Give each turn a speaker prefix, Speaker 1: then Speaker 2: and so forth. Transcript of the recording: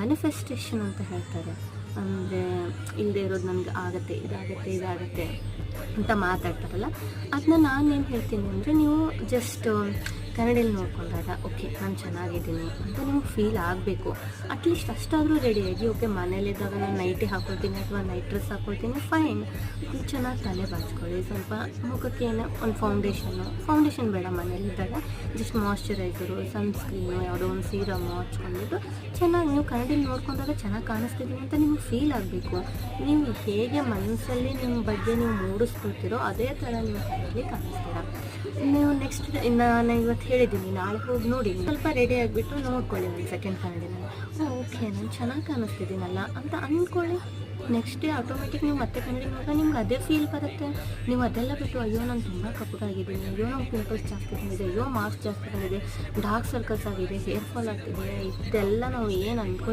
Speaker 1: Manifestation ಅಂತ ಹೇಳ್ತಾರೆ. ಅಂದರೆ ಇಲ್ಲದೆ ಇರೋದು ನನಗೆ ಆಗುತ್ತೆ, ಇದಾಗುತ್ತೆ ಅಂತ ಮಾತಾಡ್ತಾರಲ್ಲ, ಅದನ್ನ ನಾನೇನು ಹೇಳ್ತೀನಿ ಅಂದರೆ, ನೀವು ಜಸ್ಟ್ ಕನ್ನಡಲ್ಲಿ ನೋಡ್ಕೊಂಡಾಗ ಓಕೆ ನಾನು ಚೆನ್ನಾಗಿದ್ದೀನಿ ಅಂತ ನಿಮ್ಗೆ ಫೀಲ್ ಆಗಬೇಕು. ಅಟ್ಲೀಸ್ಟ್ ಅಷ್ಟಾದರೂ ರೆಡಿಯಾಗಿ, ಓಕೆ ಮನೇಲಿದ್ದಾಗ ನಾನು ನೈಟಿ ಹಾಕ್ಕೊಳ್ತೀನಿ ಅಥವಾ ನೈಟ್ ಡ್ರೆಸ್ ಹಾಕ್ಕೊಳ್ತೀನಿ, ಫೈನ್, ಚೆನ್ನಾಗಿ ತಲೆ ಬಾಚ್ಕೊಳ್ಳಿ. ಸ್ವಲ್ಪ ಮುಖಕ್ಕೆ ಏನೋ ಒಂದು ಫೌಂಡೇಶನ್ ಬೇಡ, ಮನೇಲಿದ್ದಾಗ ಜಸ್ಟ್ ಮಾಯ್ಶ್ಚರೈಸರು, ಸನ್ಸ್ಕ್ರೀನು, ಯಾವುದೋ ಒಂದು ಸೀರಮ್ಮು ಹಚ್ಕೊಂಡ್ಬಿಟ್ಟು ಚೆನ್ನಾಗಿ ನೀವು ಕನ್ನಡಲ್ಲಿ ನೋಡ್ಕೊಂಡಾಗ ಚೆನ್ನಾಗಿ ಕಾಣಿಸ್ತಿದ್ದೀವಿ ಅಂತ ನಿಮ್ಗೆ ಫೀಲ್ ಆಗಬೇಕು. ನೀವು ಹೇಗೆ ಮನಸ್ಸಲ್ಲಿ ನಿಮ್ಮ ಬಗ್ಗೆ ನೀವು ಮೂಡಿಸ್ಕೊಳ್ತೀರೋ ಅದೇ ಥರ ನೀವು ಕನ್ನಡಲ್ಲಿ ಕಾಣಿಸ್ತೀರ. ನೀವು ನೆಕ್ಸ್ಟ್ ನಾನು ಇವತ್ತು ಹೇಳಿದ್ದೀನಿ, ನಾಳೆ ಹೋಗಿ ನೋಡಿ, ಸ್ವಲ್ಪ ರೆಡಿ ಆಗಿಬಿಟ್ಟು ನೋಡ್ಕೊಳ್ಳಿ ಒಂದು ಸೆಕೆಂಡ್ ಕನ್ನಡಿನಲ್ಲಿ, ಓಕೆ ನಾನು ಚೆನ್ನಾಗಿ ಕಾಣಿಸ್ತಿದ್ದೀನಲ್ಲ ಅಂತ ಅಂದ್ಕೊಳ್ಳಿ. ನೆಕ್ಸ್ಟ್ ಡೇ ಆಟೋಮೆಟಿಕ್ ನೀವು ಮತ್ತೆ ಕನ್ನಡಿ ನೋಡಿದಾಗ ನಿಮ್ಗೆ ಅದೇ ಫೀಲ್ ಬರುತ್ತೆ. ನೀವು ಅದೆಲ್ಲ ಬಿಟ್ಟು ಅಯ್ಯೋ ನಾನು ತುಂಬ ಕಪ್ಪಗಾಗಿದ್ದೀನಿ, ಅಯ್ಯೋ ನಂಗೆ ಪಿಂಪಲ್ಸ್ ಜಾಸ್ತಿ ಬಂದಿದೆ, ಅಯ್ಯೋ ಮಾರ್ಕ್ಸ್ ಜಾಸ್ತಿ ಬಂದಿದೆ, ಡಾರ್ಕ್ ಸರ್ಕಲ್ಸ್ ಆಗಿದೆ, ಹೇರ್ ಫಾಲ್ ಆಗ್ತಿದೆ, ಇದೆಲ್ಲ ನಾವು ಏನು ಅಂದ್ಕೊಳ್ತೀವಿ